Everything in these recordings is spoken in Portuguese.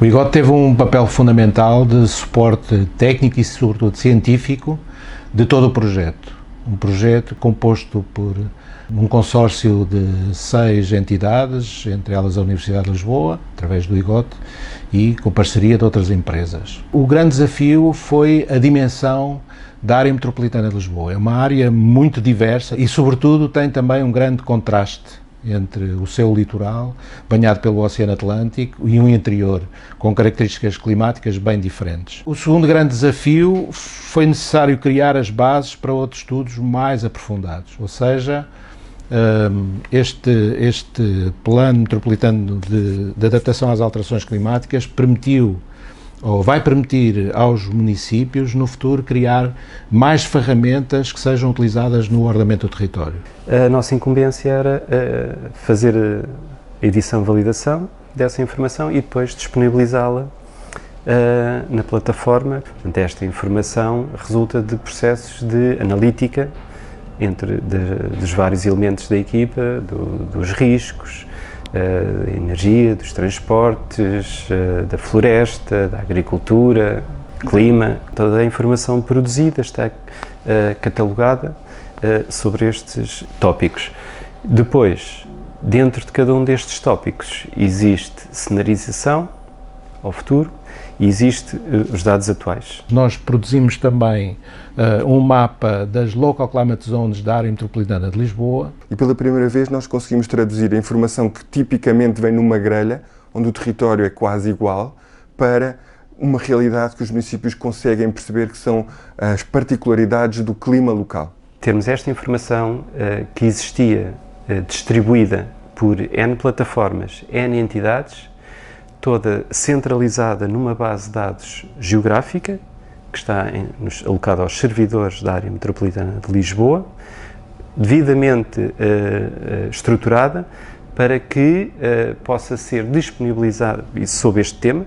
O IGOT teve um papel fundamental de suporte técnico e, sobretudo, científico de todo o projeto. Um projeto composto por um consórcio de 6 entidades, entre elas a Universidade de Lisboa, através do IGOT, e com parceria de outras empresas. O grande desafio foi a dimensão da área metropolitana de Lisboa. É uma área muito diversa e, sobretudo, tem também um grande contraste entre o seu litoral, banhado pelo Oceano Atlântico, e um interior com características climáticas bem diferentes. O segundo grande desafio foi necessário criar as bases para outros estudos mais aprofundados, ou seja, este plano metropolitano de adaptação às alterações climáticas permitiu, ou vai permitir aos municípios, no futuro, criar mais ferramentas que sejam utilizadas no ordenamento do território. A nossa incumbência era fazer a edição e validação dessa informação e depois disponibilizá-la na plataforma. Portanto, esta informação resulta de processos de analítica dos vários elementos da equipa, dos riscos, da energia, dos transportes, da floresta, da agricultura, clima. Toda a informação produzida está catalogada sobre estes tópicos. Depois, dentro de cada um destes tópicos, existe cenarização ao futuro e existe os dados atuais. Nós produzimos também um mapa das Local Climate Zones da área metropolitana de Lisboa. E pela primeira vez nós conseguimos traduzir a informação que tipicamente vem numa grelha, onde o território é quase igual, para uma realidade que os municípios conseguem perceber que são as particularidades do clima local. Termos esta informação que existia distribuída por N plataformas, N entidades, toda centralizada numa base de dados geográfica, que está alocada aos servidores da área metropolitana de Lisboa, devidamente estruturada para que possa ser disponibilizada, sob este tema,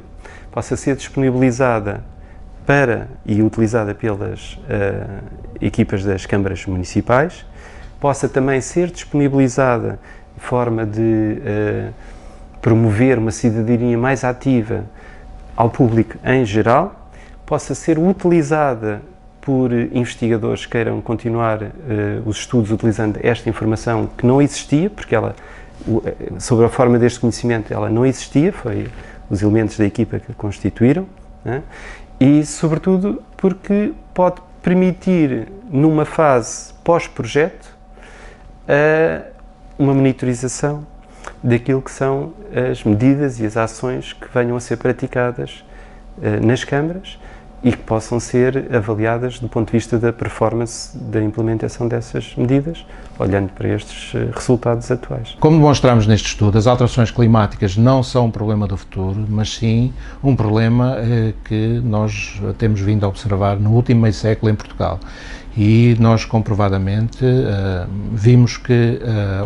possa ser disponibilizada e utilizada pelas equipas das câmaras municipais, possa também ser disponibilizada de forma de promover uma cidadania mais ativa ao público em geral, possa ser utilizada por investigadores que queiram continuar os estudos utilizando esta informação que não existia, porque sobre a forma deste conhecimento ela não existia, foi os elementos da equipa que a constituíram, né? E sobretudo porque pode permitir, numa fase pós-projeto, uma monitorização daquilo que são as medidas e as ações que venham a ser praticadas nas câmaras e que possam ser avaliadas do ponto de vista da performance da implementação dessas medidas, olhando para estes resultados atuais. Como demonstramos neste estudo, as alterações climáticas não são um problema do futuro, mas sim um problema que nós temos vindo a observar no último meio século em Portugal. E nós, comprovadamente, vimos que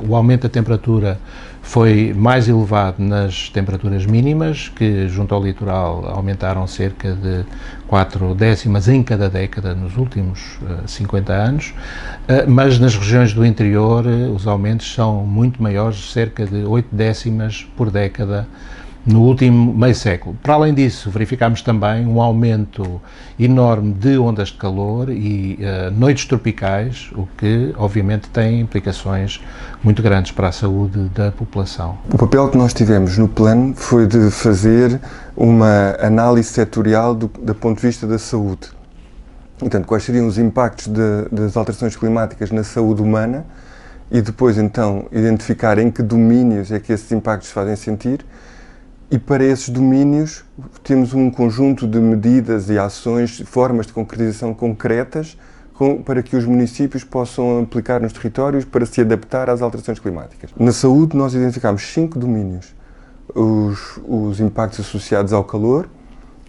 o aumento da temperatura foi mais elevado nas temperaturas mínimas, que junto ao litoral aumentaram cerca de 4 décimas em cada década nos últimos 50 anos, mas nas regiões do interior os aumentos são muito maiores, cerca de 8 décimas por década no último meio século. Para além disso, verificámos também um aumento enorme de ondas de calor e noites tropicais, o que obviamente tem implicações muito grandes para a saúde da população. O papel que nós tivemos no plano foi de fazer uma análise setorial do ponto de vista da saúde. Portanto, quais seriam os impactos das alterações climáticas na saúde humana e depois então identificar em que domínios é que esses impactos se fazem sentir. E para esses domínios temos um conjunto de medidas e ações, formas de concretização concretas para que os municípios possam aplicar nos territórios para se adaptar às alterações climáticas. Na saúde nós identificámos 5 domínios: os impactos associados ao calor,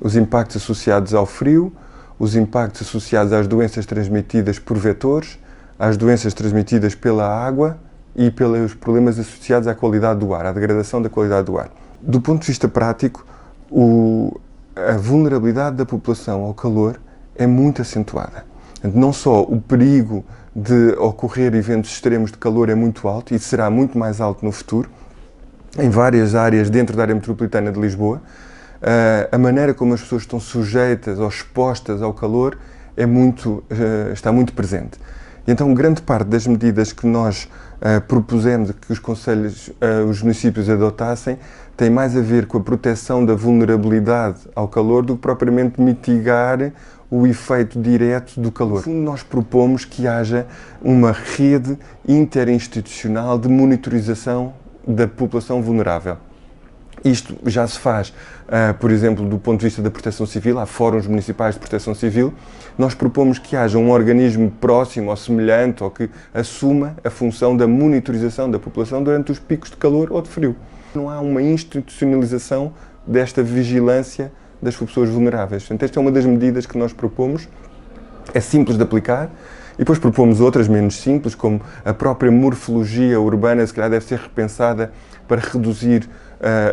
os impactos associados ao frio, os impactos associados às doenças transmitidas por vetores, às doenças transmitidas pela água e pelos problemas associados à qualidade do ar, à degradação da qualidade do ar. Do ponto de vista prático, a vulnerabilidade da população ao calor é muito acentuada. Não só o perigo de ocorrer eventos extremos de calor é muito alto e será muito mais alto no futuro, em várias áreas dentro da área metropolitana de Lisboa, a maneira como as pessoas estão sujeitas ou expostas ao calor está muito presente. E então, grande parte das medidas que nós propusemos que os conselhos, os municípios adotassem, tem mais a ver com a proteção da vulnerabilidade ao calor do que propriamente mitigar o efeito direto do calor. No fundo, nós propomos que haja uma rede interinstitucional de monitorização da população vulnerável. Isto já se faz, por exemplo, do ponto de vista da proteção civil, há fóruns municipais de proteção civil. Nós propomos que haja um organismo próximo ou semelhante ou que assuma a função da monitorização da população durante os picos de calor ou de frio. Não há uma institucionalização desta vigilância das pessoas vulneráveis. Portanto, esta é uma das medidas que nós propomos. É simples de aplicar. E depois propomos outras menos simples, como a própria morfologia urbana, se calhar deve ser repensada para reduzir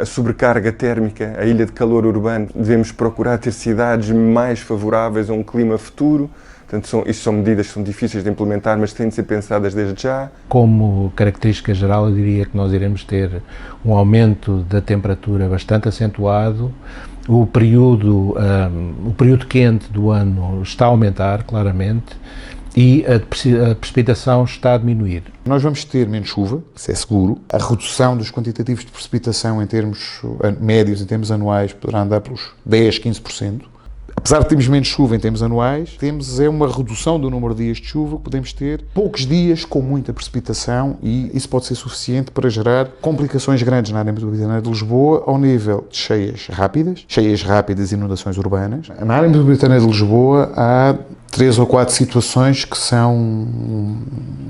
a sobrecarga térmica, a ilha de calor urbano. Devemos procurar ter cidades mais favoráveis a um clima futuro. Portanto, isto são medidas que são difíceis de implementar, mas têm de ser pensadas desde já. Como característica geral, eu diria que nós iremos ter um aumento da temperatura bastante acentuado. O período quente do ano está a aumentar, claramente, e a precipitação está a diminuir. Nós vamos ter menos chuva, isso é seguro. A redução dos quantitativos de precipitação em termos médios, em termos anuais, poderá andar pelos 10, 15%. Apesar de termos menos chuva em termos anuais, temos uma redução do número de dias de chuva, podemos ter poucos dias com muita precipitação e isso pode ser suficiente para gerar complicações grandes na área metropolitana de Lisboa ao nível de cheias rápidas e inundações urbanas. Na área metropolitana de Lisboa há 3 ou 4 situações que são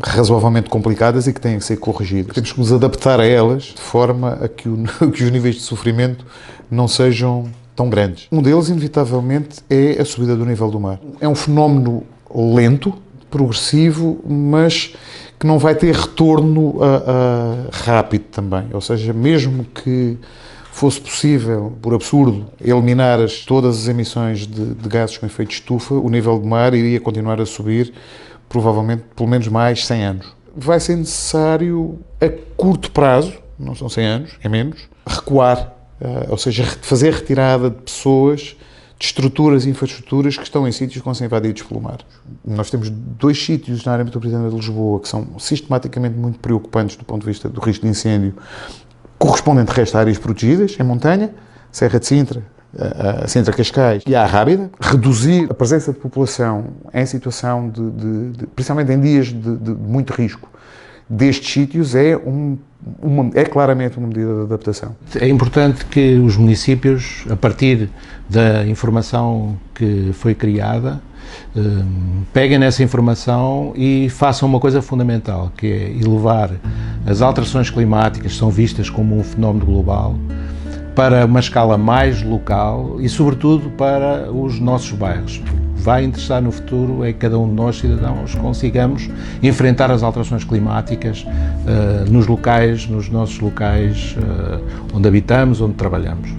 razoavelmente complicadas e que têm que ser corrigidas. Temos que nos adaptar a elas de forma a que os níveis de sofrimento não sejam tão grandes. Um deles, inevitavelmente, é a subida do nível do mar. É um fenómeno lento, progressivo, mas que não vai ter retorno rápido também. Ou seja, mesmo que fosse possível, por absurdo, eliminar todas as emissões de gases com efeito de estufa, o nível do mar iria continuar a subir, provavelmente, pelo menos mais 100 anos. Vai ser necessário, a curto prazo, não são 100 anos, é menos, recuar. Ou seja, fazer retirada de pessoas, de estruturas e infraestruturas que estão em sítios que vão ser invadidos pelo mar. Nós temos 2 sítios na área metropolitana de Lisboa que são sistematicamente muito preocupantes do ponto de vista do risco de incêndio, correspondem de resto a áreas protegidas, em montanha, Serra de Sintra, a Sintra-Cascais e a Rábida. Reduzir a presença de população em situação principalmente em dias de muito risco, destes sítios é claramente uma medida de adaptação. É importante que os municípios, a partir da informação que foi criada, peguem nessa informação e façam uma coisa fundamental, que é elevar as alterações climáticas, que são vistas como um fenómeno global, para uma escala mais local e, sobretudo, para os nossos bairros. Vai interessar no futuro é que cada um de nós, cidadãos, consigamos enfrentar as alterações climáticas nos nossos locais onde habitamos, onde trabalhamos.